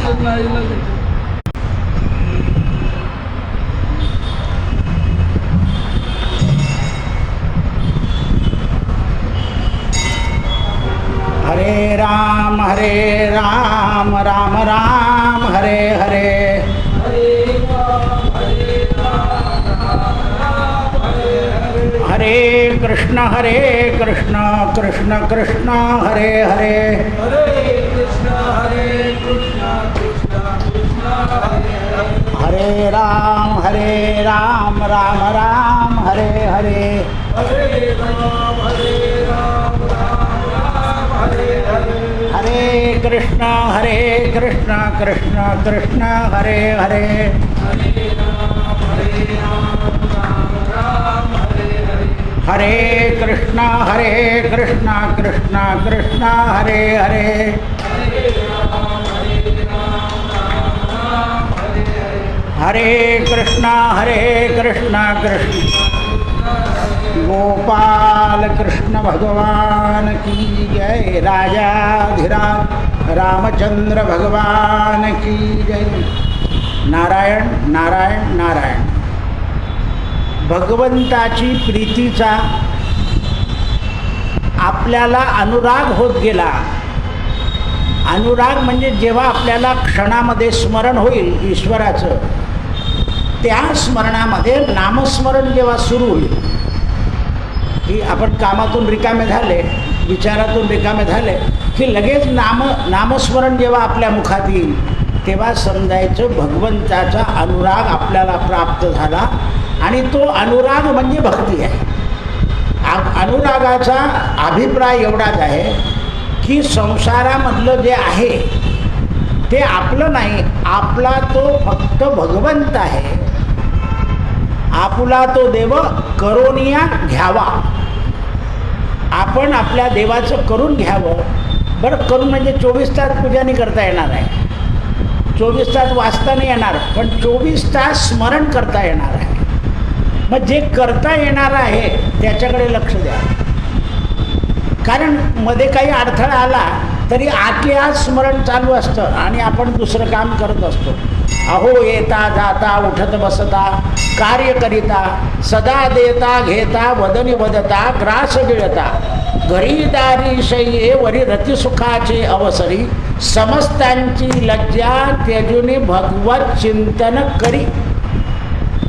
हरे राम राम राम हरे हरे, हरे कृष्ण कृष्ण कृष्ण हरे हरे, हरे राम राम राम हरे हरे, हरे कृष्ण कृष्ण कृष्ण हरे हरे, हरे कृष्ण कृष्ण कृष्ण हरे हरे, हरे कृष्ण कृष्ण गोपाल कृष्ण भगवान की जय, राजाधिराज रामचंद्र भगवान की जय। नारायण नारायण नारायण। भगवंताची प्रीतीचा आपल्याला अनुराग होत गेला। अनुराग म्हणजे जेव्हा आपल्याला क्षणामध्ये स्मरण होईल ईश्वराचं, त्या स्मरणामध्ये नामस्मरण जेव्हा सुरू होईल, की आपण कामातून रिकामे झाले, विचारातून रिकामे झाले की लगेच नामस्मरण जेव्हा आपल्या मुखात येईल, तेव्हा समजायचं भगवंताचा अनुराग आपल्याला प्राप्त झाला। आणि तो अनुराग म्हणजे भक्ती आहे। अनुरागाचा अभिप्राय एवढाच आहे की संसारामधलं जे आहे ते आपलं नाही, आपला तो फक्त भगवंत आहे। आपुला तो देव करोनिया घ्यावा, आपण आपल्या देवाचं करून घ्यावं। बरं, करून म्हणजे 24 तास पूजा नाही करता येणार आहे, 24 तास वाचता नाही येणार, पण 24 तास स्मरण करता येणार आहे। मग जे करता येणार आहे त्याच्याकडे लक्ष द्या, कारण मध्ये काही अडथळा आला तरी आतले आत स्मरण चालू असतं आणि आपण दुसरं काम करत असतो। अहो येता जाता उठत बसता कार्य करिता, सदा देता घेता वदनी वदता ग्रास गिळता, घरी दारी शय्ये वरी रतिसुखाचे अवसरी, समस्तांची लज्जा त्यजुनी भगवत चिंतन करी।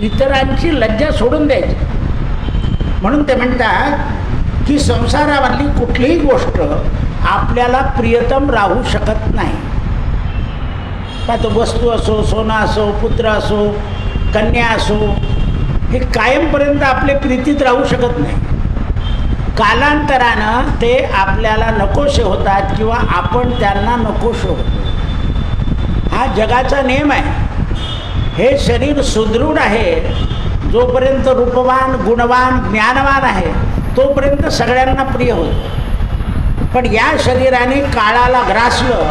इतरांची लज्जा सोडून द्यायची। म्हणून ते म्हणतात की संसारामधली कुठलीही गोष्ट आपल्याला प्रियतम राहू शकत नाही। का तो वस्तू असो, सोनं असो, पुत्र असो, कन्या असो, हे कायमपर्यंत आपले प्रीतीत राहू शकत नाही। कालांतरानं ते आपल्याला नकोशे होतात किंवा आपण त्यांना नकोशे होतो। हा जगाचा नियम आहे। हे शरीर सुदृढ आहे, जोपर्यंत रूपवान गुणवान ज्ञानवान आहे तोपर्यंत सगळ्यांना प्रिय होतं। पण या शरीराने काळाला ग्रासलं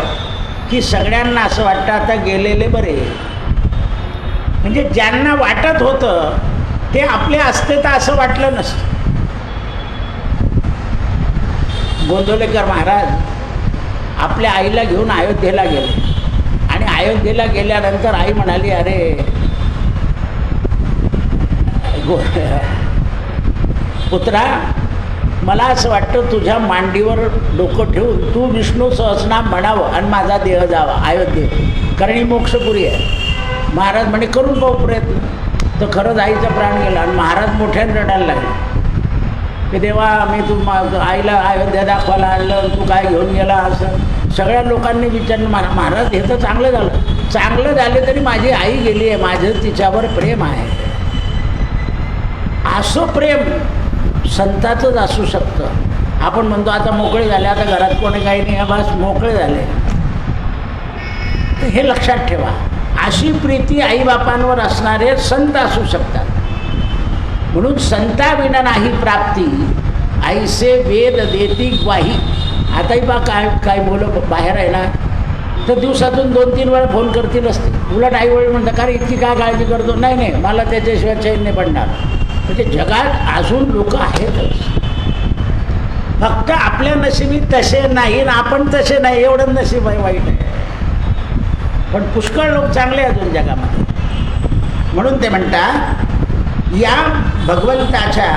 की सगळ्यांना असं वाटतं आता गेलेले बरे। म्हणजे ज्यांना वाटत होतं ते आपले असते तर असं वाटलं नसतं। गोंदवलेकर महाराज आपल्या आईला घेऊन अयोध्येला गेले आणि अयोध्येला गेल्यानंतर आई म्हणाली, अरे पुत्रा, मला असं वाटतं तुझ्या मांडीवर डोकं ठेवून तू विष्णू सहस्रनाम म्हणावं आणि माझा देह जावा अयोध्येत, कारण ही मोक्षपुरी आहे। महाराज म्हणे करून पाहू प्रयत्न। तर खरंच आईचा प्राण गेला आणि महाराज मोठ्याने रडायला लागले की देवा, मी तू आईला अयोध्या दाखवायला आणलं, तू काय घेऊन गेला असं। सगळ्या लोकांनी विचारलं, महाराज हे तर चांगलं झालं, चांगलं झाले तरी माझी आई गेली आहे, माझं तिच्यावर प्रेम आहे। असं प्रेम संताचंच असू शकतं। आपण म्हणतो आता मोकळे झाले, आता घरात कोणी काही नाही, बस मोकळे झाले। तर हे लक्षात ठेवा, अशी प्रीती आईबापांवर असणारे संत असू शकतात। म्हणून संताविना नाही प्राप्ती, ऐसे वेद देती ग्वाही। आताही बा काय मुलं बाहेर आहे ना, तर दिवसातून 2-3 वेळा फोन करतील असते। उलट आईवडील म्हणतात, का रे इतकी काय काळजी करतो? नाही नाही, मला त्याच्याशिवाय चैन नाही पडणार। म्हणजे जगात अजून लोक आहेतच, फक्त आपल्या नशिबी तसे नाही, आपण तसे नाही, एवढं नशीब आहे वाईट आहे। पण पुष्कळ लोक चांगले अजून जगामध्ये. म्हणून ते म्हणतात या भगवंताच्या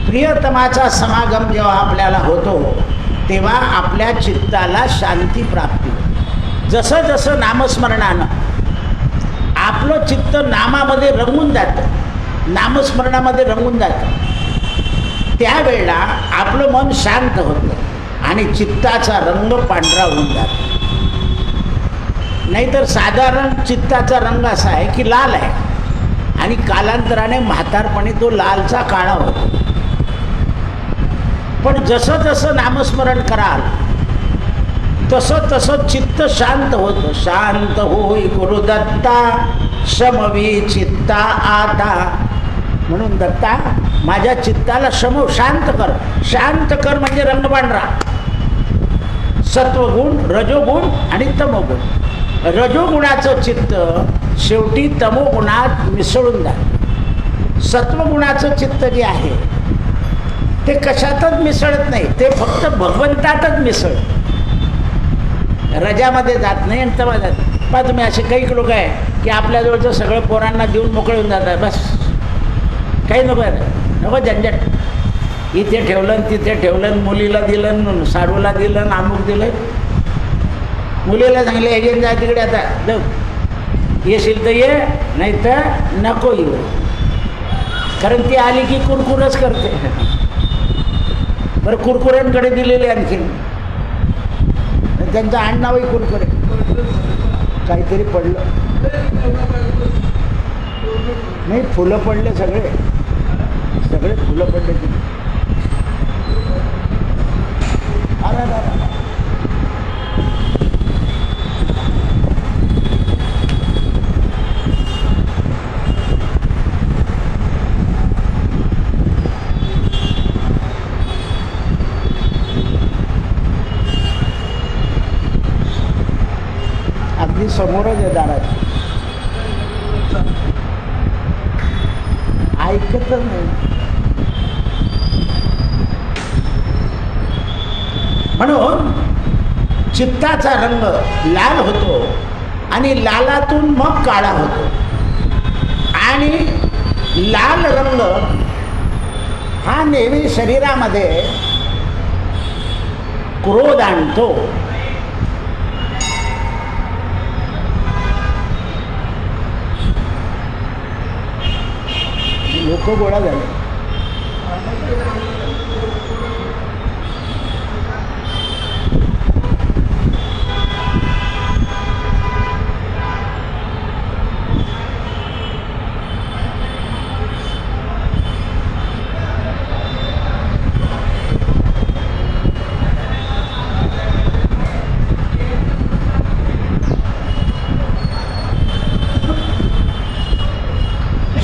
प्रियतमाचा समागम जेव्हा आपल्याला होतो तेव्हा आपल्या चित्ताला शांती प्राप्ती होते. जसं जसं नामस्मरणानं आपलं चित्त नामामध्ये रंगून जातं, नामस्मरणामध्ये रंगून जातं, त्यावेळेला आपलं मन शांत होतं आणि चित्ताचा रंग पांढरा होऊन जातो. नाहीतर साधारण चित्ताचा रंग असा आहे की लाल आहे आणि कालांतराने म्हातारपणी तो लालचा काळा होतो. पण जसं जसं नामस्मरण कराल तसं तसं चित्त शांत होतं. शांत होई गुरुदत्ता शमवी चित्ता आता. म्हणून दत्ता माझ्या चित्ताला शांत कर. शांत कर म्हणजे रंग पांढरा. सत्वगुण, रजोगुण आणि तमोगुण. रजोगुणाचं चित्त शेवटी तमोगुणात मिसळून जातं. सत्वगुणाचं चित्त जे आहे ते कशातच मिसळत नाही, ते फक्त भगवंतातच मिसळतं. रजामध्ये जात नाही आणि तमा जात. पहा तुम्ही असे काही लोक आहे की आपल्याजवळचं सगळं पोरांना देऊन मोकळे होऊन जातात. बस काही नको आहे, नको झंझट. इथे ठेवलं तिथे ठेवलं, मुलीला दिलं, साडूला दिलं, अमुक दिलं. मुलीला सांगले एजंट जा तिकडे, आता जाऊ येशील तर ये, नाही तर नको येऊ. कारण ती आली की कुरकुरच करते. बरं कुरकुऱ्यांकडे दिलेले आणखीन त्यांचं आडनावही कुरकुरे. काहीतरी पडलं नाही, फुलं पडले सगळे सगळे फुलं पडले तिथे. अरे अगदी समोरच आहे दारात, ऐकतच नाही. म्हणून चित्ताचा रंग लाल होतो आणि लालातून मग काळा होतो. आणि लाल रंग हा नेहमी शरीरामध्ये क्रोध आणतो. लोक गोळा झाले.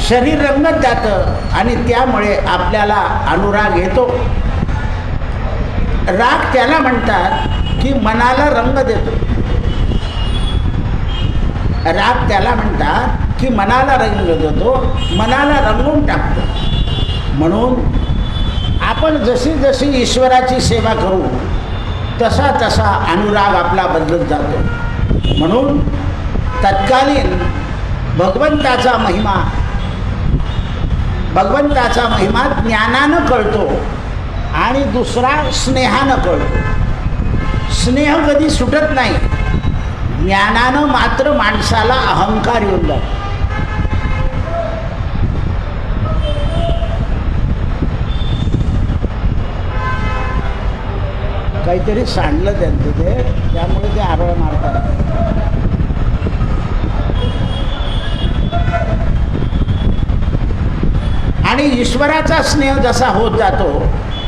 शरीर रंगत जातं आणि त्यामुळे आपल्याला अनुराग येतो. राग त्याला म्हणतात की मनाला रंग देतो. राग त्याला म्हणतात की मनाला रंग देतो, मनाला रंगवून टाकतो. म्हणून आपण जशी जशी ईश्वराची सेवा करू तसा तसा अनुराग आपला बदलत जातो. म्हणून तत्कालीन भगवंताचा महिमा ज्ञानानं कळतो आणि दुसरा स्नेहानं कळतो. स्नेह कधी सुटत नाही, ज्ञानानं मात्र माणसाला अहंकार येऊन जातो. काहीतरी सांडलं त्यांचं ते, त्यामुळे ते आरळ मारतात. आणि ईश्वराचा स्नेह जसा होत जातो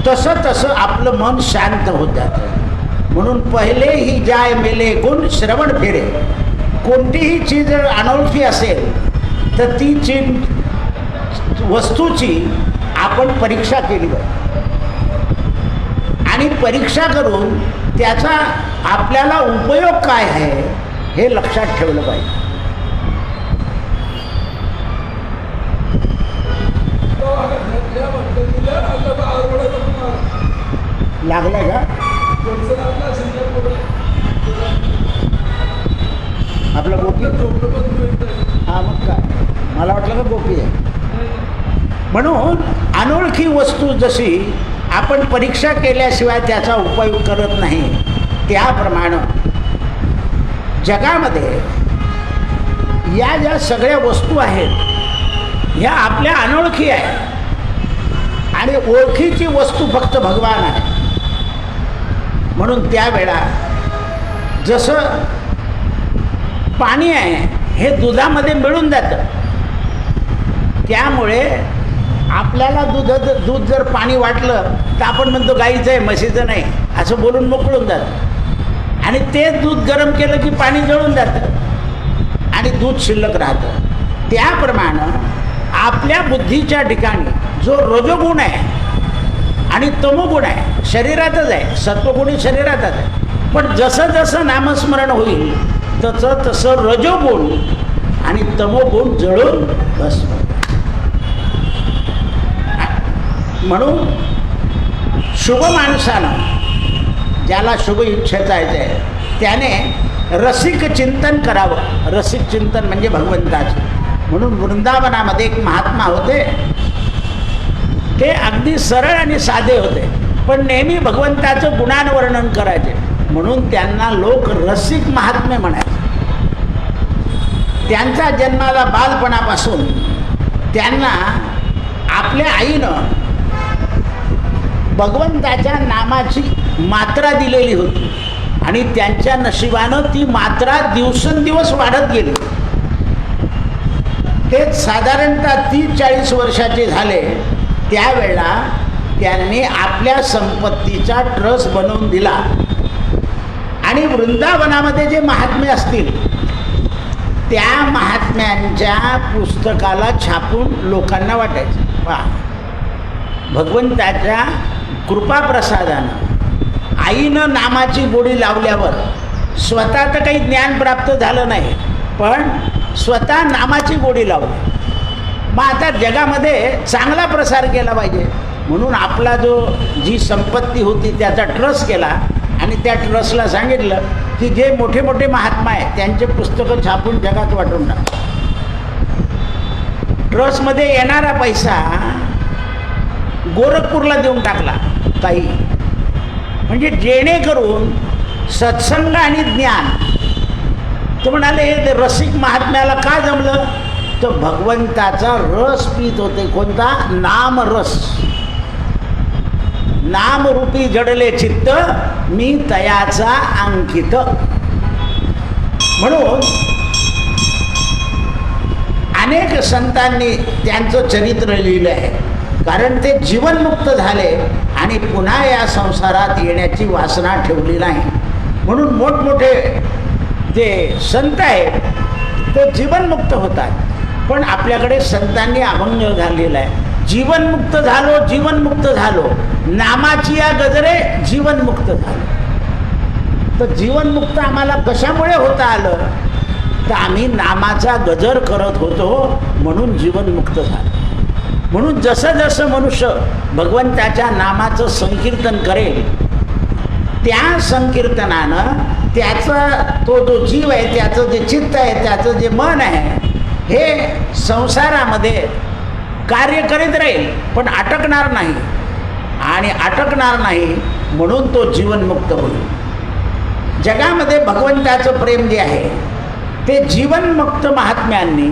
तसं तसं आपलं मन शांत होत जातं. म्हणून पहिले ही जाय मेले गुण श्रवण फिरे. कोणतीही चीज जर अनोळखी असेल तर ती चीज वस्तूची आपण परीक्षा केली पाहिजे आणि परीक्षा करून त्याचा आपल्याला उपयोग काय आहे हे लक्षात ठेवलं पाहिजे. लागला का? आपलं गोपी. हा मग काय, मला वाटलं का गोपी आहे. म्हणून अनोळखी वस्तू जशी आपण परीक्षा केल्याशिवाय त्याचा उपयोग करत नाही, त्याप्रमाणे जगामध्ये या ज्या सगळ्या वस्तू आहेत ह्या आपल्या अनोळखी आहेत आणि ओळखीची वस्तू फक्त भगवान आहे. म्हणून त्यावेळा जसं पाणी आहे हे दुधामध्ये मिळून जातं, त्यामुळे आपल्याला दूध जर पाणी वाटलं तर आपण म्हणतो गाईचं आहे म्हशीचं नाही असं बोलून मोकळून जातं, आणि ते दूध गरम केलं की पाणी जळून जातं आणि दूध शिल्लक राहतं. त्याप्रमाणे आपल्या बुद्धीच्या ठिकाणी जो रजोगुण आहे आणि तमोगुण आहे शरीरातच आहे, सत्वगुणी शरीरातच आहे, पण जसं जसं नामस्मरण होईल तसं तसं रजोगुण आणि तमोगुण जळून भस्म. म्हणून शुभ माणसानं ज्याला शुभ इच्छेचं आहे त्याने रसिक चिंतन करावं. रसिक चिंतन म्हणजे भगवंताचं. म्हणून वृंदावनामध्ये एक महात्मा होते, ते अगदी सरळ आणि साधे होते, पण नेहमी भगवंताचं गुणांवर्णन करायचे, म्हणून त्यांना लोक रसिक महात्मे म्हणायचे. त्यांचा जन्माला बालपणापासून त्यांना आपल्या आईनं भगवंताच्या नामाची मात्रा दिलेली होती आणि त्यांच्या नशिबानं ती मात्रा दिवसेंदिवस वाढत गेली. ते साधारणतः 30-40 वर्षाचे झाले त्यावेळेला त्यांनी आपल्या संपत्तीचा ट्रस्ट बनवून दिला आणि वृंदावनामध्ये जे महात्मे असतील त्या महात्म्यांच्या पुस्तकाला छापून लोकांना वाटायचं. पहा, भगवंताच्या कृपाप्रसादानं आईनं नामाची गोडी लावल्यावर स्वतः तर काही ज्ञान प्राप्त झालं नाही, पण स्वतः नामाची गोडी लावली. मग आता जगामध्ये चांगला प्रसार केला पाहिजे म्हणून आपला जी संपत्ती होती त्याचा ट्रस्ट केला आणि त्या ट्रस्टला सांगितलं की जे मोठे मोठे महात्मा आहेत त्यांचे पुस्तकं छापून जगात वाटून टाक. ट्रस्टमध्ये येणारा पैसा गोरखपूरला देऊन टाकला काही, म्हणजे जेणेकरून सत्संग आणि ज्ञान. तर म्हणाले हे रसिक महात्म्याला का जमलं, तर भगवंताचा रस पीत होते. कोणता? नामरस. नामरूपी जडले चित्त मी तयाचा अंकित. म्हणून अनेक संतांनी त्यांचं चरित्र लिहिलं आहे, कारण ते जीवनमुक्त झाले आणि पुन्हा या संसारात येण्याची वासना ठेवली नाही. म्हणून मोठमोठे जे संत आहेत ते जीवनमुक्त होतात, पण आपल्याकडे संतांनी अभंग झालेला आहे, जीवनमुक्त झालो जीवनमुक्त झालो नामाची या गजरे जीवनमुक्त झालो. तर जीवनमुक्त आम्हाला कशामुळे होता आलं, तर आम्ही नामाचा गजर करत होतो म्हणून जीवनमुक्त झालो. म्हणून जसं जसं मनुष्य भगवंताच्या नामाचं संकीर्तन करेल त्या संकीर्तनानं त्याचा तो जो जीव आहे त्याचं जे चित्त आहे त्याचं जे मन आहे हे संसारामध्ये कार्य करीत राहील पण अटकणार नाही, आणि अटकणार नाही म्हणून तो जीवनमुक्त होईल. जगामध्ये भगवंताचं प्रेम जे आहे ते जीवनमुक्त महात्म्यांनी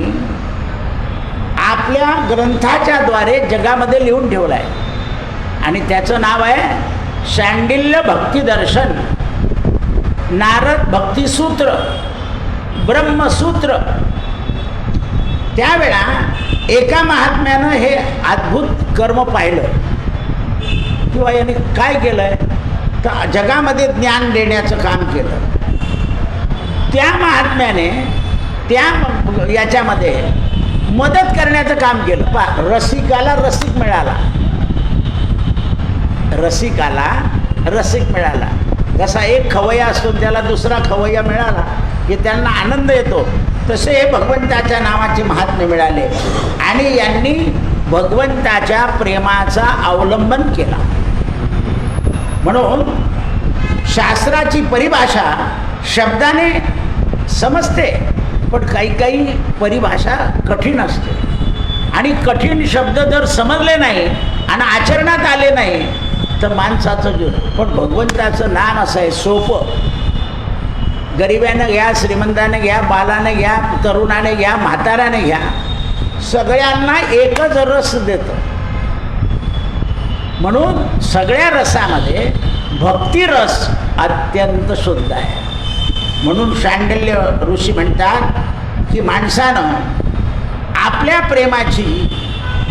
आपल्या ग्रंथाच्या द्वारे जगामध्ये लिहून ठेवलं आहे आणि त्याचं नाव आहे शांडिल्य भक्तिदर्शन, नारद भक्तिसूत्र, ब्रह्मसूत्र. त्यावेळा एका महात्म्यानं हे अद्भुत कर्म पाहिलं किंवा याने काय केलं आहे, तर जगामध्ये ज्ञान देण्याचं काम केलं. त्या महात्म्याने त्या याच्यामध्ये मदत करण्याचं काम केलं. पा रसिकाला रसिक मिळाला, रसिकाला रसिक मिळाला. जसा एक खवय्या असतो त्याला दुसरा खवय्या मिळाला की त्यांना आनंद येतो, तसे हे भगवंताच्या नावाचे महात्मे मिळाले आणि यांनी भगवंताच्या प्रेमाचा अवलंबन केला. म्हणून शास्त्राची परिभाषा शब्दाने समजते, पण काही काही परिभाषा कठीण असते आणि कठीण शब्द जर समजले नाही आणि आचरणात आले नाही तर माणसाचं जीवन. पण भगवंताचं नाम असं आहे सोपं. गरिबानं घ्या, श्रीमंताने घ्या, बालाने घ्या, तरुणाने घ्या, म्हाताराने घ्या, सगळ्यांना एकच रस देतं. म्हणून सगळ्या रसामध्ये भक्तिरस अत्यंत शुद्ध आहे. म्हणून शांडल्य ऋषी म्हणतात की माणसानं आपल्या प्रेमाची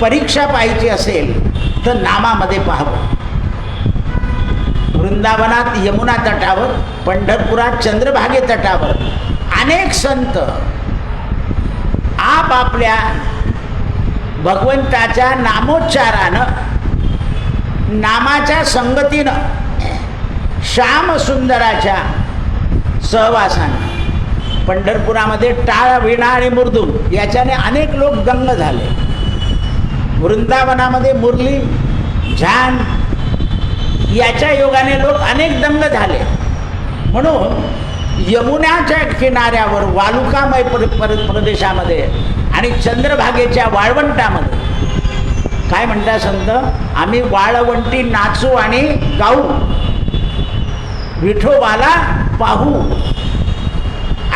परीक्षा पाहायची असेल तर नामामध्ये पाहावं. वृंदावनात यमुना तटावर, पंढरपुरात चंद्रभागे तटावर अनेक संत आपापल्या भगवंताच्या नामोच्चारानं, नामाच्या संगतीनं, श्यामसुंदराच्या सहवासानं, पंढरपुरामध्ये टाळ, वीणा आणि मृदुंग याच्याने अनेक लोक दंग झाले. वृंदावनामध्ये मुरली, झान याच्या योगाने लोक अनेक दंग झाले. म्हणून यमुनाच्या किनाऱ्यावर वालुकामय प्रदेशामध्ये आणि चंद्रभागेच्या वाळवंटामध्ये काय म्हणतात संत, आम्ही वाळवंटी नाचू आणि गाऊ, विठोबाला पाहू.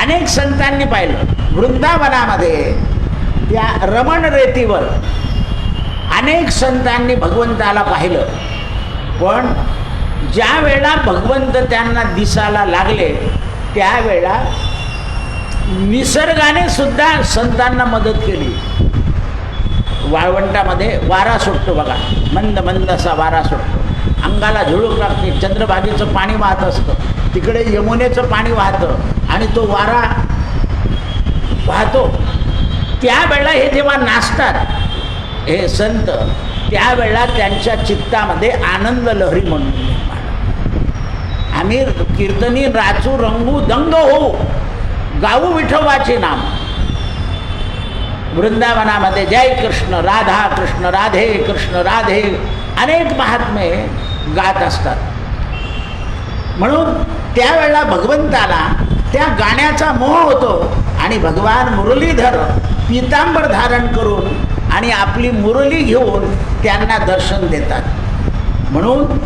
अनेक संतांनी पाहिलं. वृंदावनामध्ये त्या रमण रेतीवर अनेक संतांनी भगवंताला पाहिलं. पण ज्या वेळा भगवंत त्यांना दिसायला लागले त्यावेळा निसर्गाने सुद्धा संतांना मदत केली. वाळवंटामध्ये वारा सुटतो बघा, मंद मंद असा वारा सुटतो, अंगाला झुळूक लागते. चंद्रभागेचं पाणी वाहत असतं, तिकडे यमुनेचं पाणी वाहतं आणि तो वारा वाहतो. त्यावेळेला हे जेव्हा नाचतात हे संत, त्यावेळेला त्यांच्या चित्तामध्ये आनंद लहरी म्हणून आम्ही कीर्तनी राचू रंगू दंग होऊ, गाऊ विठोबाचे नाम. वृंदावनामध्ये जय कृष्ण राधा कृष्ण राधे कृष्ण राधे अनेक महात्मे गात असतात. म्हणून त्यावेळेला भगवंताला त्या गाण्याचा मोह होतो आणि भगवान मुरलीधर पितांबर धारण करून आणि आपली मुरली घेऊन त्यांना दर्शन देतात. म्हणून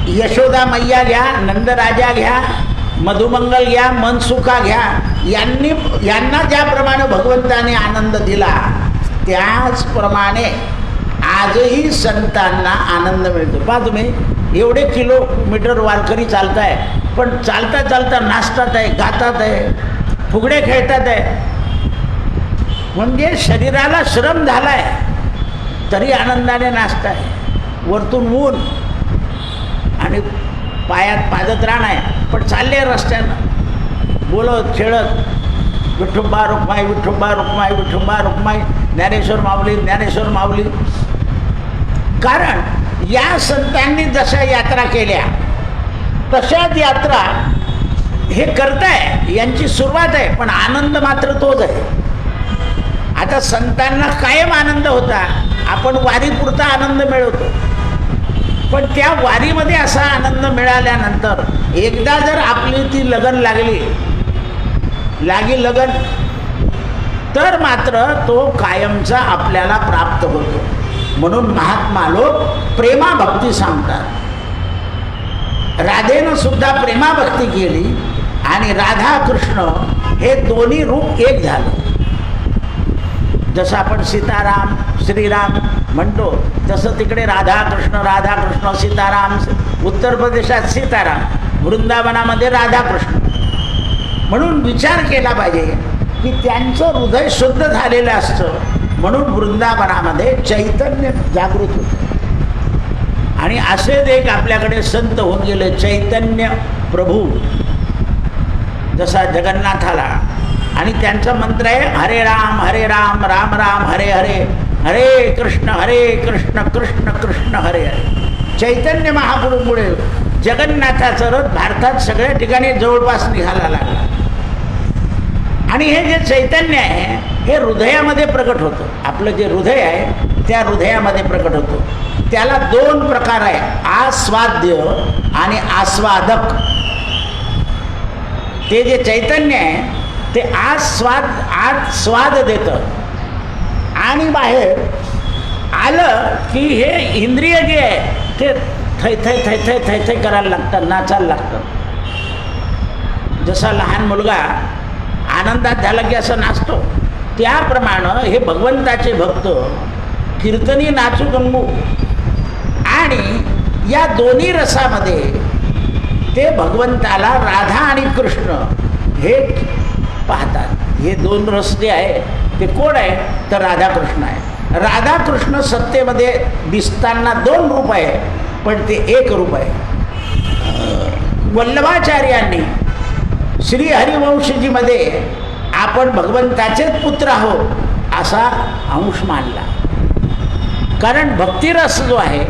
यशोदा मैया घ्या, नंदराजा घ्या, मधुमंगल घ्या, मनसुखा घ्या, यांना ज्याप्रमाणे भगवंताने आनंद दिला त्याचप्रमाणे आजही संतांना आनंद मिळतो. पहा तुम्ही, एवढे किलोमीटर वारकरी चालताय, पण चालता चालता नाचतात आहे, गातात आहे, फुगडे खेळतात आहे. म्हणजे शरीराला श्रम झालाय तरी आनंदाने नाचताय. वरतून ऊन आणि पायात पादत्राण आहे, पण चालले रस्त्यानं बोलत खेळत विठोबा रुक्माई, विठोबा रुक्माई, विठोबा रुक्माई, ज्ञानेश्वर माऊली, ज्ञानेश्वर माऊली. कारण या संतांनी जशा यात्रा केल्या तशाच यात्रा हे करताय, यांची सुरुवात आहे, पण आनंद मात्र तोच आहे. आता संतांना कायम आनंद होता, आपण वारीपुरता आनंद मिळवतो. पण त्या वारीमध्ये असा आनंद मिळाल्यानंतर एकदा जर आपली ती लगन लागी लगन, तर मात्र तो कायमचा आपल्याला प्राप्त होतो. म्हणून महात्मा लोक प्रेमाभक्ती सांगतात. राधेनं सुद्धा प्रेमाभक्ती केली आणि राधा कृष्ण हे दोन्ही रूप एक झाले. जसं आपण सीताराम श्रीराम म्हणतो तसं तिकडे राधा कृष्ण सीताराम. उत्तर प्रदेशात सीताराम, वृंदावनामध्ये राधाकृष्ण. म्हणून विचार केला पाहिजे की त्यांचं हृदय शुद्ध झालेलं असतं, म्हणून वृंदावनामध्ये चैतन्य जागृत होतं. आणि असेच एक आपल्याकडे संत होऊन गेले चैतन्य प्रभू, जसा जगन्नाथाला. आणि त्यांचा मंत्र आहे हरे राम राम राम हरे हरे, हरे कृष्ण कृष्ण कृष्ण हरे हरे. चैतन्य महाप्रभूमुळे जगन्नाथाचा रथ भारतात सगळ्या ठिकाणी जवळपास निघायला लागला. आणि हे जे चैतन्य आहे हे हृदयामध्ये प्रकट होतं. आपलं जे हृदय आहे त्या हृदयामध्ये प्रकट होतं. त्याला दोन प्रकार आहे, आस्वाद्य आणि आस्वादक. ते जे चैतन्य आहे ते आज स्वाद देतं आणि बाहेर आलं की हे इंद्रिय जे आहे ते थै थै थै थै थै थै करायला लागतं, नाचायला लागतं. जसा लहान मुलगा आनंदात झाला की असं नाचतो, त्याप्रमाणे हे भगवंताचे भक्त कीर्तनी नाचू गंगू. आणि या दोन्ही रसामध्ये ते भगवंताला राधा आणि कृष्ण हे पाहतात. हे दोन रस जे आहे ते कोण आहे तर राधाकृष्ण आहे. राधाकृष्ण सत्तेमध्ये दिसताना दोन रूप आहे, पण ते एक रूप आहे. वल्लभाचार्यांनी श्री हरिवंशजीमध्ये आपण भगवंताचेच पुत्र आहोत असा अंश मानला. कारण भक्तिरस जो आहे,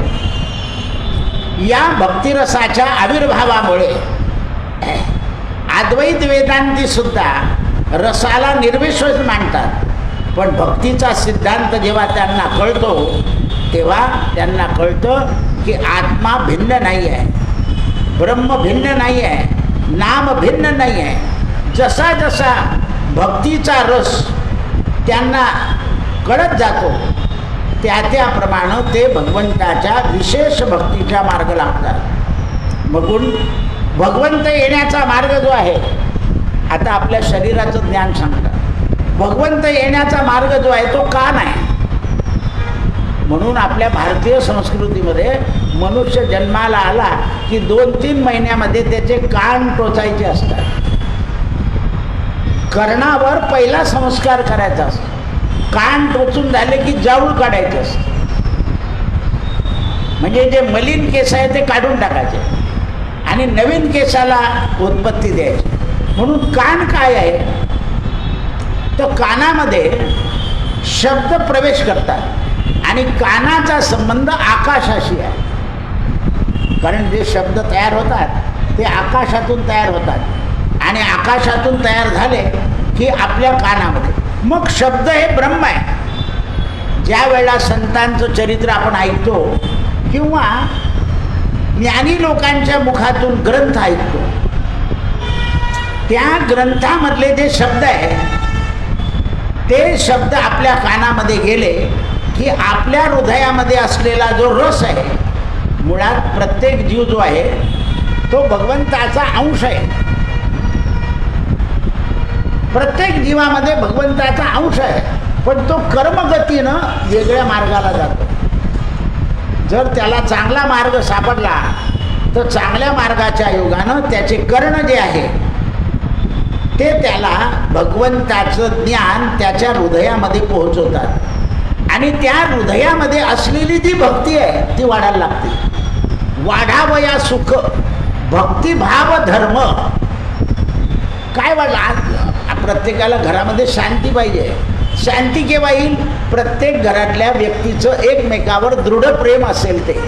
या भक्तिरसाच्या आविर्भावामुळे अद्वैत वेदांती सुद्धा रसाला निर्विशेष मानतात. पण भक्तीचा सिद्धांत जेव्हा त्यांना कळतो तेव्हा त्यांना कळतं की आत्मा भिन्न नाही आहे, ब्रह्म भिन्न नाही आहे, नाम भिन्न नाही आहे. जसा जसा भक्तीचा रस त्यांना कळत जातो त्याप्रमाणे ते भगवंताच्या विशेष भक्तीचा मार्ग लागतात. म्हणून भगवंत येण्याचा मार्ग जो आहे, आता आपल्या शरीराचं ज्ञान सांगतात, भगवंत येण्याचा मार्ग जो आहे तो कान आहे. म्हणून आपल्या भारतीय संस्कृतीमध्ये मनुष्य जन्माला आला की 2-3 महिन्यामध्ये त्याचे कान टोचायचे असतात. कर्णावर पहिला संस्कार करायचा असतो. कान टोचून झाले की जाऊळ काढायचे असते, म्हणजे जे मलिन केस आहे ते काढून टाकायचे आणि नवीन केसाला उत्पत्ती द्यायची. म्हणून कान काय आहे तर कानामध्ये शब्द प्रवेश करतात आणि कानाचा संबंध आकाशाशी आहे. कारण जे शब्द तयार होतात ते आकाशातून तयार होतात आणि आकाशातून तयार झाले की आपल्या कानामध्ये. मग शब्द हे ब्रह्म आहे. ज्या वेळेला संतांचं चरित्र आपण ऐकतो किंवा ज्ञानी लोकांच्या मुखातून ग्रंथ ऐकतो, त्या ग्रंथामधले जे शब्द आहे ते शब्द आपल्या कानामध्ये गेले की आपल्या हृदयामध्ये असलेला जो रस आहे, मुळात प्रत्येक जीव जो आहे तो भगवंताचा अंश आहे. प्रत्येक जीवामध्ये भगवंताचा अंश आहे, पण तो कर्मगतीनं वेगळ्या मार्गाला जातो. जर त्याला चांगला मार्ग सापडला तर चांगल्या मार्गाच्या योगानं त्याचे कर्ण जे आहे ते त्याला भगवंताचं ज्ञान त्याच्या हृदयामध्ये पोहोचवतात आणि त्या हृदयामध्ये असलेली जी भक्ती आहे ती वाढायला लागते. वाढावया सुख भक्तिभाव धर्म. काय वाढला? प्रत्येकाला घरामध्ये शांती पाहिजे. शांती केव्हा येईल? प्रत्येक घरातल्या व्यक्तीचं एकमेकावर दृढ प्रेम असेल ते.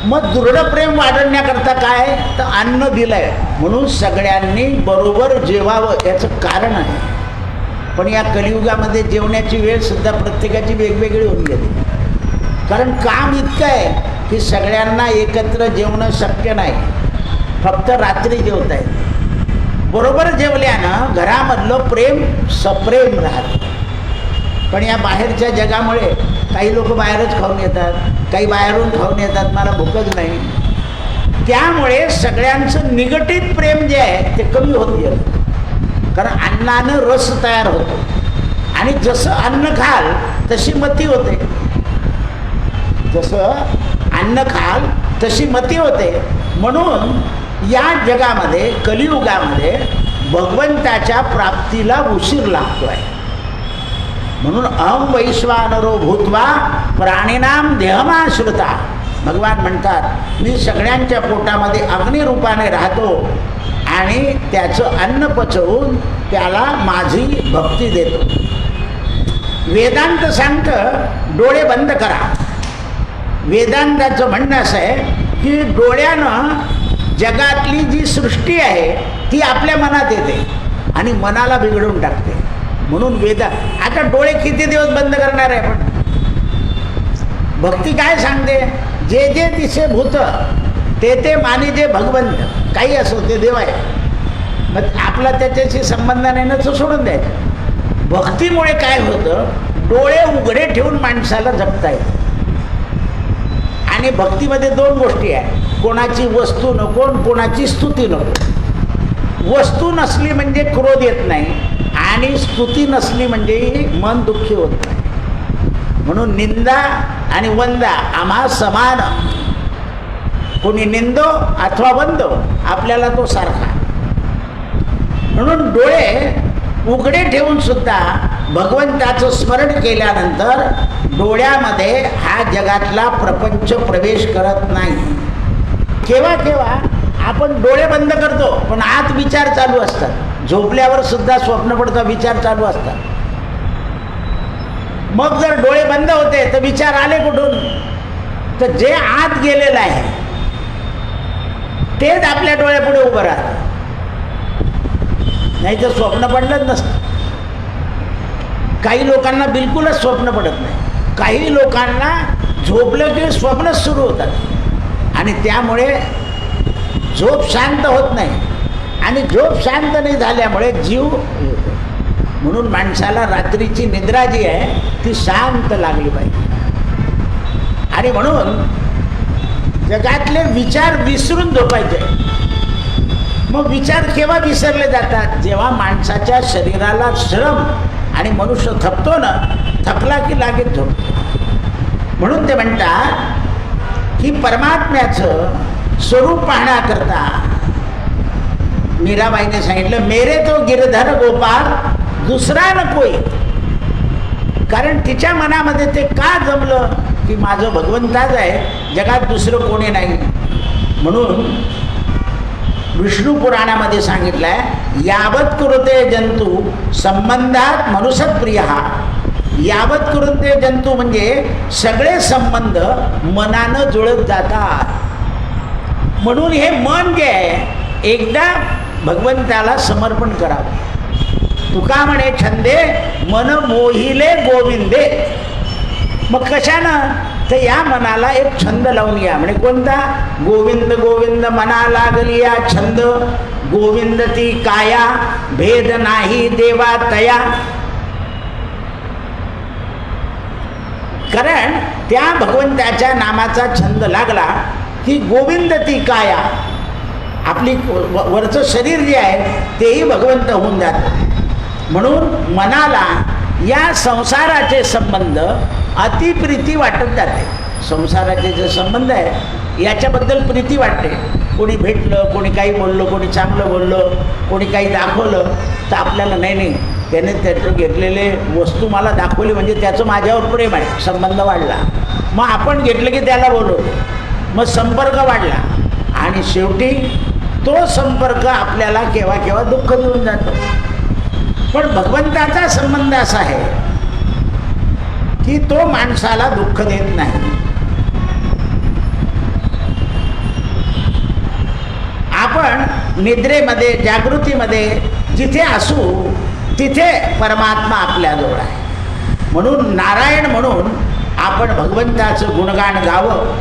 मग दृढ प्रेम वाढवण्याकरता काय तर अन्न दिलंय म्हणून सगळ्यांनी बरोबर जेवावं याचं कारण आहे. पण या कलियुगामध्ये जेवण्याची वेळ सुद्धा प्रत्येकाची वेगवेगळी होऊन गेली. कारण काम इतकं आहे की सगळ्यांना एकत्र जेवणं शक्य नाही, फक्त रात्री जेवता येते. बरोबर जेवल्यानं घरामधलं प्रेम सप्रेम राहतं. पण या बाहेरच्या जगामुळे काही लोक बाहेरच खाऊन येतात, काही बाहेरून खाऊन येतात, मला भूकच नाही. त्यामुळे सगळ्यांचं निगेटिव्ह प्रेम जे आहे ते कमी होत गेलं. कारण अन्नानं रस तयार होतो आणि जसं अन्न खाल तशी मती होते. जसं अन्न खाल तशी मती होते. म्हणून या जगामध्ये कलियुगामध्ये भगवंताच्या प्राप्तीला उशीर लागतो आहे. म्हणून अहम वैश्वानरो भूत्वा प्राणीनाम देहमाश्रिता. भगवान म्हणतात मी सगळ्यांच्या पोटामध्ये अग्निरूपाने राहतो आणि त्याचं अन्न पचवून त्याला माझी भक्ती देतो. वेदांत सांगतं डोळे बंद करा. वेदांताचं म्हणणं असं आहे की डोळ्यानं जगातली जी सृष्टी आहे ती आपल्या मनात येते आणि मनाला बिघडून टाकते. म्हणून आता डोळे किती दिवस बंद करणार आहे? पण भक्ती काय सांगते? जे जे दिसे भूत ते ते मानिजे भगवंत. काही असो ते देव आहे. मग आपला त्याच्याशी संबंध नाही ना, तो सोडून द्यायचं. भक्तीमुळे काय होतं, डोळे उघडे ठेवून माणसाला जगता येतं. आणि भक्तीमध्ये दोन गोष्टी आहेत, कोणाची वस्तू नको, कोणाची स्तुती नको. वस्तू नसली म्हणजे क्रोध येत नाही, आणि स्तुती नसली म्हणजे मन दुःखी होत नाही. म्हणून निंदा आणि वंदा आम्हा समान. कोणी निंदो अथवा वंदो, आपल्याला तो सारखा. म्हणून डोळे उघडे ठेवून सुद्धा भगवंताचं स्मरण केल्यानंतर डोळ्यामध्ये हा जगातला प्रपंच प्रवेश करत नाही. केव्हा केव्हा आपण डोळे बंद करतो, पण आत विचार चालू असतात. झोपल्यावर सुद्धा स्वप्न पडतं, विचार चालू असतात. मग जर डोळे बंद होते तर विचार आले कुठून? तर जे आत गेलेलं आहे तेच आपल्या डोळ्यापुढे उभं राहतं, नाही तर स्वप्न पडलंच नसतं. काही लोकांना बिलकुलच स्वप्न पडत नाही, काही लोकांना झोपलं की स्वप्नच सुरू होतात, आणि त्यामुळे झोप शांत होत नाही, आणि झोप शांत नाही झाल्यामुळे जीव येतो. म्हणून माणसाला रात्रीची निद्रा जी आहे ती शांत लागली पाहिजे. आणि म्हणून जगातले विचार विसरून झोपायचे. मग विचार केव्हा विसरले जातात? जेव्हा माणसाच्या शरीराला श्रम, आणि मनुष्य थकतो ना, थकला की लागेच झोपतो. म्हणून ते म्हणतात की परमात्म्याचं स्वरूप पाहण्याकरता मीराबाईने सांगितलं, मेरे तो गिरधर गोपाळ दुसरा न कोई. कारण तिच्या मनामध्ये ते का जमलं की माझं भगवंताच आहे, जगात दुसरं कोणी नाही. म्हणून विष्णू पुराणामध्ये सांगितलं आहे, यावत कुरुते जंतू संबंधात मनुष्यप्रिय. यावत कुरुते जंतू म्हणजे सगळे संबंध मनानं जुळत जातात. म्हणून हे मन जे आहे एकदा भगवंताला समर्पण करावं. तुका म्हणे छंदे मन मोहिले गोविंदे. मग कशानं? तर या मनाला एक छंद लावून घ्या. म्हणजे कोणता? गोविंद गोविंद मना लागली या छंद, गोविंद ती काया भेद नाही देवा तया. कारण त्या भगवंताच्या नामाचा छंद लागला की गोविंद ती काया, आपली वरचं शरीर जे आहे तेही भगवंत होऊन जातं. म्हणून मनाला या संसाराचे संबंध अतिप्रीती वाटत जाते. संसाराचे जे संबंध आहे याच्याबद्दल प्रीती वाटते. कोणी भेटलं, कोणी काही बोललं, कोणी चांगलं बोललं, कोणी काही दाखवलं तर आपल्याला नाही, त्याने त्याचं घेतलेले वस्तू मला दाखवली म्हणजे त्याचं माझ्यावर प्रेम आहे, संबंध वाढला. मग आपण घेतलं की त्याला बोलवतो, मग संपर्क वाढला, आणि शेवटी तो संपर्क आपल्याला केव्हा केव्हा दुःख देऊन जातो. पण भगवंताचा संबंध असा आहे की तो माणसाला दुःख देत नाही. आपण निद्रेमध्ये, जागृतीमध्ये जिथे असू तिथे परमात्मा आपल्याजवळ आहे. म्हणून नारायण म्हणून आपण भगवंताचं गुणगान गावं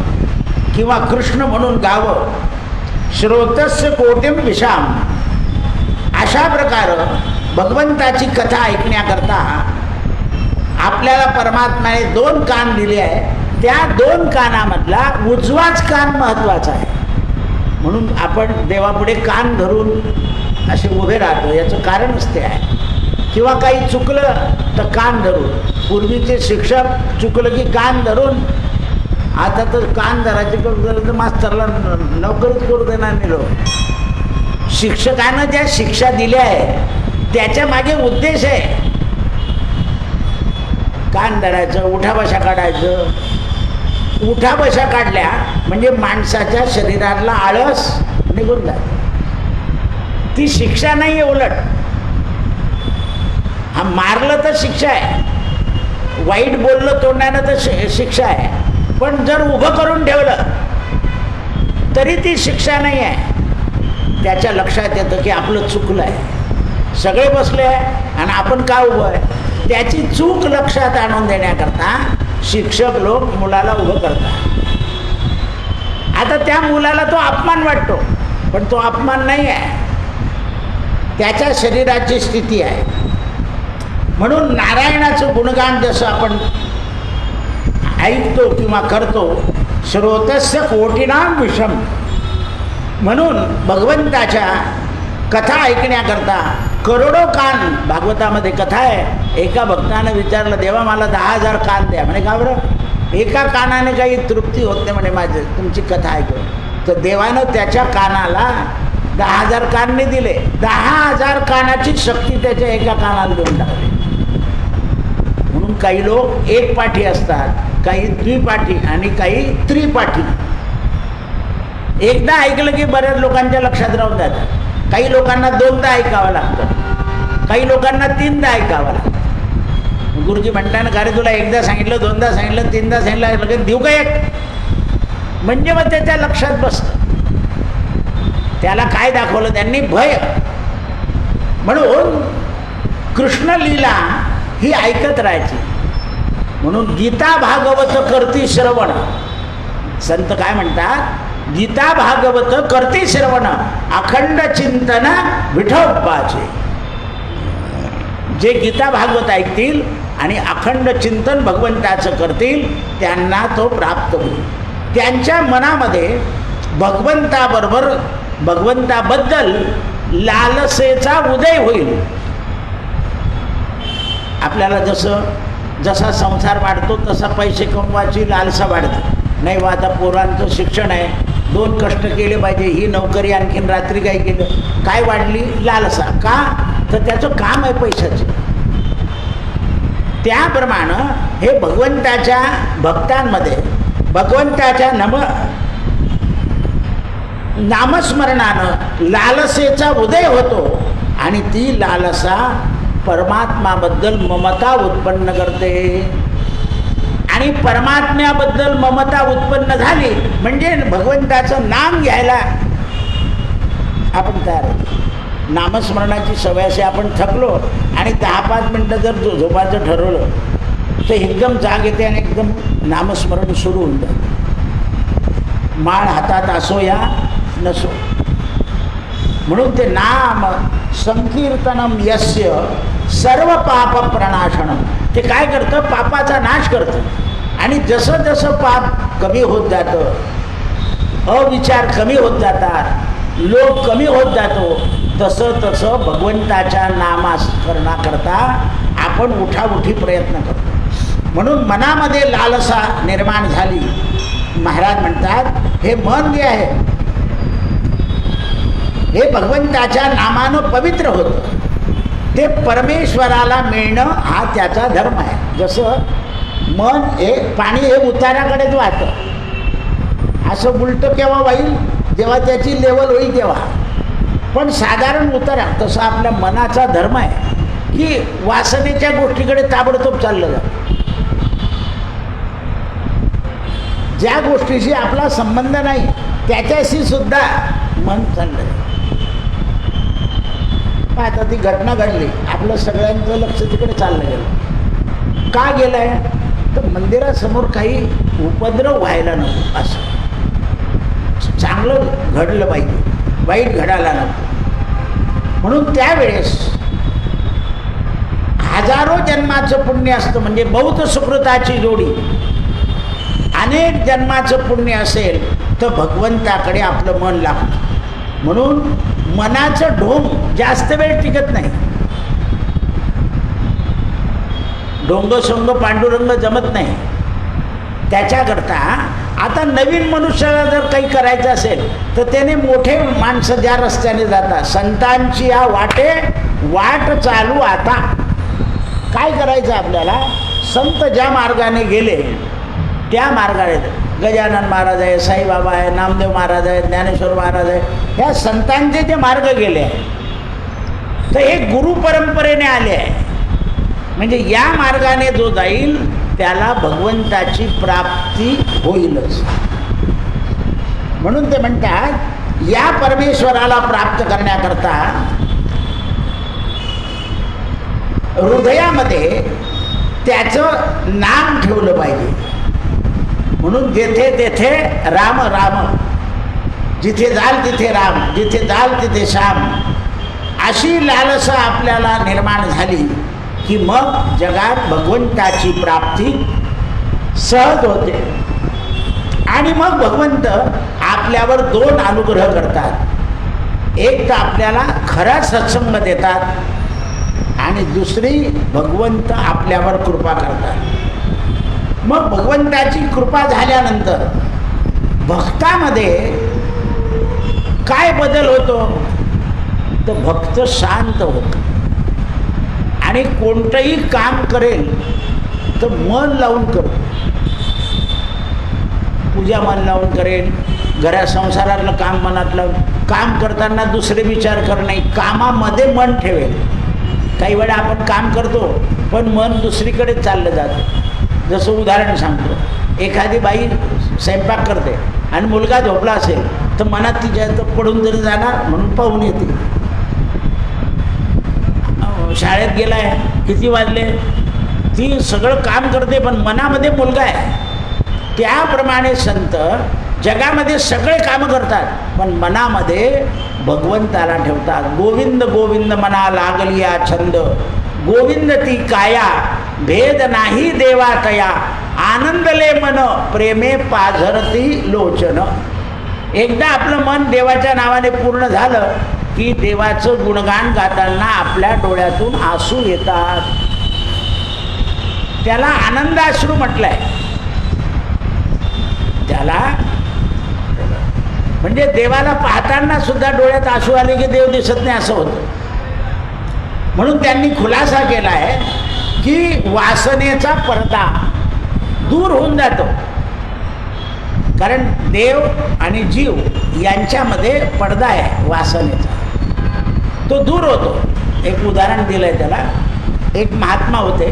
किंवा कृष्ण म्हणून गावं. श्रोतस्य कोटिम विशाम. अशा प्रकारे भगवंताची कथा ऐकण्याकरता आपल्याला परमात्म्याने 2 कान दिले आहे. त्या 2 कानामधला उजवाच कान महत्त्वाचा आहे. म्हणून आपण देवापुढे कान धरून असे उभे राहतो. याचं कारणच ते आहे. किंवा काही चुकलं तर कान धरून. पूर्वीचे शिक्षक चुकलं की कान धरून, आता तर कान धरायचे करून तर मास्तरला नोकरीच करू देणार नाही लोक. शिक्षकानं ज्या शिक्षा दिल्या आहे त्याच्या मागे उद्देश आहे. कान धरायचं, उठाबशा काढायचं. उठाबशा काढल्या म्हणजे माणसाच्या शरीरातला आळस निघून जातो. ती शिक्षा नाही आहे. उलट हा मारलं तर शिक्षा आहे, वाईट बोललं तोंडानं तर शिक्षा आहे. पण जर उभं करून ठेवलं तरी ती शिक्षा नाही आहे. त्याच्या लक्षात येतं की आपलं चुकलं आहे. सगळे बसले आहे आणि आपण का उभं आहे, त्याची चूक लक्षात आणून देण्याकरता शिक्षक लोक मुलाला उभं करतात. आता त्या मुलाला तो अपमान वाटतो, पण तो अपमान नाही आहे. त्याच्या शरीराची स्थिती आहे. म्हणून नारायणाचं गुणगान जसं आपण ऐकतो किंवा करतो, श्रोतस्य कोटीनाम विषम, म्हणून भगवंताच्या कथा ऐकण्याकरता करोडो कान. भागवतामध्ये कथा आहे, एका भक्तानं विचारलं, देवा मला 10,000 कान द्या. म्हणे का बरं? एका कानाने काही तृप्ती होत नाही म्हणे माझं तुमची कथा ऐकून. तर देवानं त्याच्या कानाला 10,000 कान नाही दिले, 10,000 कानाची शक्ती त्याच्या एका कानाला देऊन टाकली. म्हणून काही लोक एक पाठी असतात, काही द्विपाठी आणि काही त्रिपाठी. एकदा ऐकलं की बऱ्याच लोकांच्या लक्षात राहून जातात. काही लोकांना 2दा ऐकावं लागतं, काही लोकांना 3दा ऐकावं लागतं. गुरुजी म्हणताना का रे तुला एकदा सांगितलं, 2दा सांगितलं, 3दा सांगितलं, लगेच देऊ का एक? म्हणजे मग त्याच्या लक्षात बसतं. त्याला काय दाखवलं त्यांनी? भय. म्हणून कृष्ण लीला ही ऐकत राहायची. म्हणून गीता भागवत करती श्रवण. संत काय म्हणतात? गीता भागवत करती श्रवण, अखंड चिंतन विठोबाचे. जे गीता भागवत ऐकतील आणि अखंड चिंतन भगवंताचं करतील त्यांना तो प्राप्त होईल. त्यांच्या मनामध्ये भगवंताबरोबर, भगवंताबद्दल लालसेचा उदय होईल. आपल्याला जसा संसार वाढतो तसा पैसे कमवायची लालसा वाढते. नाही बा, आता पोरांचं शिक्षण आहे, 2 कष्ट केले पाहिजे, ही नोकरी, आणखीन रात्री काय केलं, काय वाढली? लालसा. का? तर त्याचं काम आहे पैशाचं. त्याप्रमाणे हे भगवंताच्या भक्तांमध्ये भगवंताच्या नामस्मरणानं लालसेचा उदय होतो आणि ती लालसा परमात्माबद्दल ममता उत्पन्न करते. आणि परमात्म्याबद्दल ममता उत्पन्न झाली म्हणजे भगवंताचं नाम घ्यायला आपण तयार होतो. नामस्मरणाची सवय अशी आपण थकलो आणि 10-5 मिनटं जर झोपायचं ठरवलं तर एकदम जाग येते आणि एकदम नामस्मरण सुरू होऊन जातं. माळ हातात असो या नसो. म्हणून ते नाम संकीर्तनम यस्य सर्व पाप प्रणाशनम. ते काय करतं? पापाचा नाश करतं. आणि जसं जसं पाप कमी होत जातं, अविचार कमी होत जातात, लोभ कमी होत जातो, तसं तसं भगवंताच्या नामस्मरणाकरता आपण उठाउठी प्रयत्न करतो. म्हणून मनामध्ये लालसा निर्माण झाली. महाराज म्हणतात हे मन जे आहे हे भगवंताच्या नामानं पवित्र होतं. ते परमेश्वराला मिळणं हा त्याचा धर्म आहे. जसं मन हे पाणी हे उताराकडेच वाहतं, असं उलटं केव्हा होईल? जेव्हा त्याची लेवल होईल तेव्हा. पण साधारण उतारा. तसं आपल्या मनाचा धर्म आहे की वासनेच्या गोष्टीकडे ताबडतोब चाललं जातं. ज्या गोष्टीशी आपला संबंध नाही त्याच्याशी सुद्धा मन चाललं. आता ती घटना घडली, आपलं सगळ्यांचं लक्ष तिकडे चाललं गेलं. का गेलं आहे? तर मंदिरासमोर काही उपद्रव व्हायला नको, असं चांगलं घडलं पाहिजे, वाईट घडायला नको. म्हणून त्यावेळेस हजारो जन्माचं पुण्य असतं. म्हणजे बौद्ध सुकृताची जोडी अनेक जन्माचं पुण्य असेल तर भगवंताकडे आपलं मन लागतं. म्हणून मनाचं ढोंग जास्त वेळ टिकत नाही. ढोंगसोंग पांडुरंग जमत नाही. त्याच्याकरता आता नवीन मनुष्याला जर काही करायचं असेल तर त्याने मोठे माणसं ज्या रस्त्याने जातात, संतांची या वाट चालू. आता काय करायचं आपल्याला? संत ज्या मार्गाने गेले त्या मार्गाने, गजानन महाराज आहे, साईबाबा आहे, नामदेव महाराज आहे, ज्ञानेश्वर महाराज आहे, ह्या संतांचे जे मार्ग गेले आहे तर हे गुरु परंपरेने आले आहे. म्हणजे या मार्गाने जो जाईल त्याला भगवंताची प्राप्ती होईलच. म्हणून ते म्हणतात या परमेश्वराला प्राप्त करण्याकरता हृदयामध्ये त्याचं नाम ठेवलं पाहिजे. म्हणून जेथे तेथे राम राम, जिथे जाल तिथे राम, जिथे जाल तिथे श्याम, अशी लालसा आपल्याला निर्माण झाली की मग जगात भगवंताची प्राप्ती सहज होते. आणि मग भगवंत आपल्यावर दोन अनुग्रह करतात. एक तर आपल्याला खरा सत्संग देतात आणि दुसरी भगवंत आपल्यावर कृपा करतात. मग भगवंताची कृपा झाल्यानंतर भक्तामध्ये काय बदल होतो तर भक्त शांत होतो आणि कोणतंही काम करेल तर मन लावून करतो. पूजा मन लावून करेल, घरा संसारातलं काम मनात लावून, काम करताना दुसरे विचार करणे नाही, कामामध्ये मन ठेवेल. काही वेळा आपण काम करतो पण मन दुसरीकडे चाललं जातं. जसं उदाहरण सांगतो, एखादी बाई स्वयंपाक करते आणि मुलगा झोपला असेल तर मनात तिच्या पडून तरी जाणार म्हणून पाहून येते. शाळेत गेला आहे, किती वाजले, ती सगळं काम करते पण मनामध्ये मुलगा आहे. त्याप्रमाणे संत जगामध्ये सगळे कामं करतात पण मनामध्ये भगवंताला ठेवतात. गोविंद गोविंद मना लागलिया छंद, गोविंद ती काया भेद नाही देवा तया, आनंदले मन प्रेमे पाझरती लोचन. एकदा आपलं मन देवाच्या नावाने पूर्ण झालं की देवाचं गुणगान गाताना आपल्या डोळ्यातून आसू येतात. त्याला आनंदाश्रू म्हटलंय. त्याला म्हणजे देवाला पाहताना सुद्धा डोळ्यात आसू आले की देव दिसत नाही असं होतं. म्हणून त्यांनी खुलासा केला आहे की वासनेचा पडदा दूर होऊन जातो. कारण देव आणि जीव यांच्यामध्ये पडदा आहे वासनेचा, तो दूर होतो. एक उदाहरण दिलं आहे त्याला. एक महात्मा होते,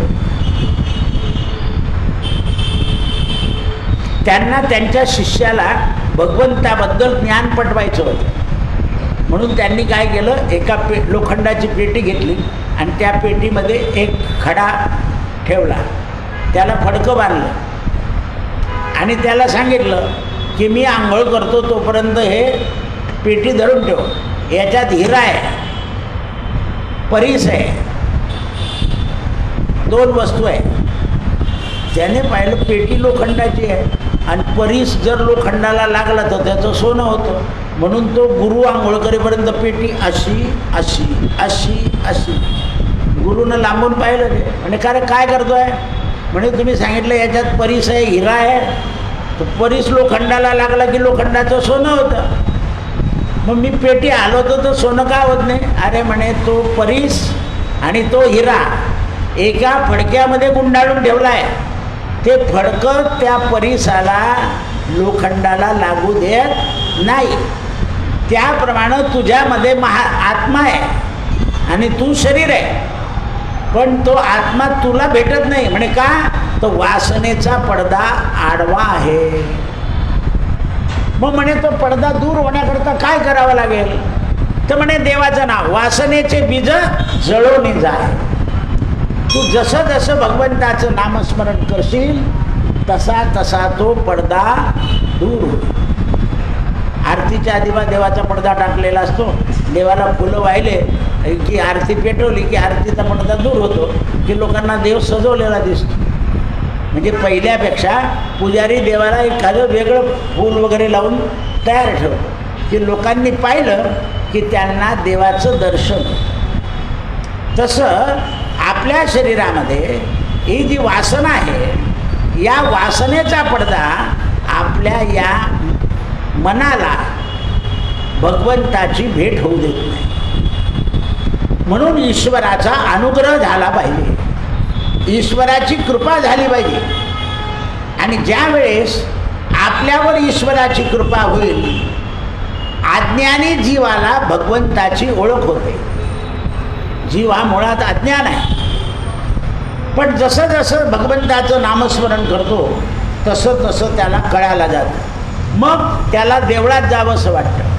त्यांना त्यांच्या शिष्याला भगवंताबद्दल ज्ञान पटवायचं होतं. म्हणून त्यांनी काय केलं, एका लोखंडाची पेटी घेतली आणि त्या पेटीमध्ये एक खडा ठेवला, त्याला फडकं बांधलं आणि त्याला सांगितलं की मी आंघोळ करतो तोपर्यंत हे पेटी धरून ठेव, याच्यात हिरा आहे, परीस आहे, दोन वस्तू आहे. त्याने पाहिलं पेटी लोखंडाची आहे आणि परीस जर लोखंडाला लागला तर त्याचं सोनं होतं. म्हणून तो गुरु आंघोळ करेपर्यंत पेटी अशी अशी अशी अशी. गुरुनं लांबून पाहिलं ते म्हणजे काय करतोय, म्हणे तुम्ही सांगितलं याच्यात परीस आहे, हिरा आहे, तो परीस लोखंडाला लागला की लोखंडाचं सोनं होतं. मग मी पेटी हलवतो तर सोनं का होत नाही. अरे म्हणे तो परीस आणि तो हिरा एका फडक्यामध्ये गुंडाळून ठेवला आहे. ते फडकं त्या परीसाला लोखंडाला लागू देत नाही. त्याप्रमाणे तुझ्यामध्ये आत्मा आहे आणि तू शरीर आहे, पण तो आत्मा तुला भेटत नाही. म्हणे का, तो वासनेचा पडदा आडवा आहे. मग म्हणे तो पडदा दूर होण्याकरता काय करावं लागेल तर म्हणे देवाचं नाव, वासनेचे बीज जळवून जाय. तू जसं जसं भगवंताचं नामस्मरण करशील तसा तसा तो पडदा दूर होईल. आरतीच्या आधीवा देवाचा पडदा टाकलेला असतो. देवाला फुलं वाहिले की आरती पेटवली की आरतीचा पडदा दूर होतो की लोकांना देव सजवलेला दिसतो. म्हणजे पहिल्यापेक्षा पुजारी देवाला एखादं वेगळं फूल वगैरे लावून तयार ठेवतो की लोकांनी पाहिलं की त्यांना देवाचं दर्शन. तसं आपल्या शरीरामध्ये ही जी वासना आहे, या वासनेचा पडदा आपल्या या मनाला भगवंताची भेट होऊ देत नाही. म्हणून ईश्वराचा अनुग्रह झाला पाहिजे, ईश्वराची कृपा झाली पाहिजे. आणि ज्या वेळेस आपल्यावर ईश्वराची कृपा होईल, अज्ञानी जीवाला भगवंताची ओळख होते. जीव हा मुळात अज्ञान आहे, पण जसं जसं भगवंताचं नामस्मरण करतो तसं तसं त्याला कळायला जातं. मग त्याला देवळात जावंसं वाटतं.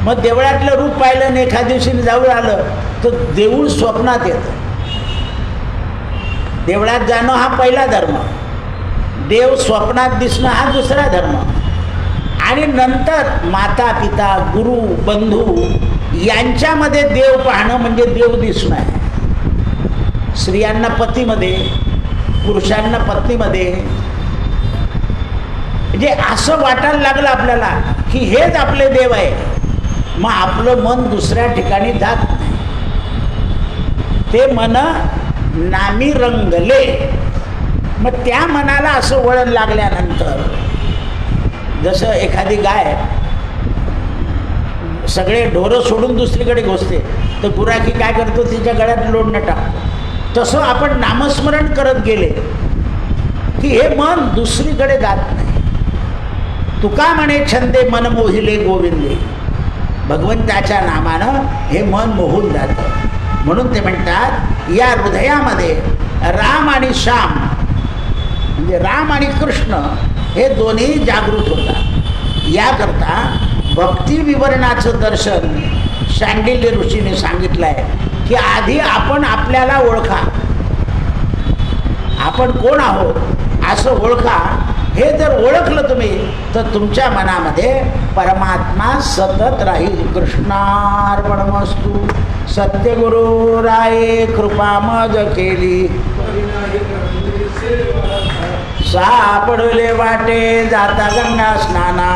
मग देवळातलं रूप पाहिलं आणि एखाद्या दिवशी जाऊन आलं तर देऊळ स्वप्नात येतं. देवळात जाणं हा पहिला धर्म, देव स्वप्नात दिसणं हा दुसरा धर्म. आणि नंतर माता पिता गुरु बंधू यांच्यामध्ये देव पाहणं म्हणजे देव दिसणं आहे. स्त्रियांना पतीमध्ये, पुरुषांना पत्नीमध्ये. म्हणजे असं वाटायला लागलं आपल्याला की हेच आपले देव आहे. मग आपलं मन दुसऱ्या ठिकाणी जात नाही. ते मन नामी रंगले. मग त्या मनाला असं वळण लागल्यानंतर, जसं एखादी गाय सगळे ढोरं सोडून दुसरीकडे घोसते, तर गुराखी काय करतो, तिच्या गळ्यात लोणनं टाकतो. तसं आपण नामस्मरण करत गेले की हे मन दुसरीकडे जात नाही. तुका म्हणे छंदे मन मोहिले गोविंदे. भगवंताच्या नामानं हे मन मोहून जातं. म्हणून ते म्हणतात या हृदयामध्ये राम आणि श्याम म्हणजे राम आणि कृष्ण हे दोन्ही जागृत होतात. याकरता भक्ती विवरणाचं दर्शन शांडिल्य ऋषीने सांगितलं आहे की आधी आपण आपल्याला ओळखा, आपण कोण आहोत असं ओळखा. हे जर ओळखलं तुम्ही तर तुमच्या मनामध्ये परमात्मा सतत राहील. कृष्णार्पणमस्तु. सत्यगुरु राये कृपा मज केली, सापडले वाटे जाता गंगा स्नाना.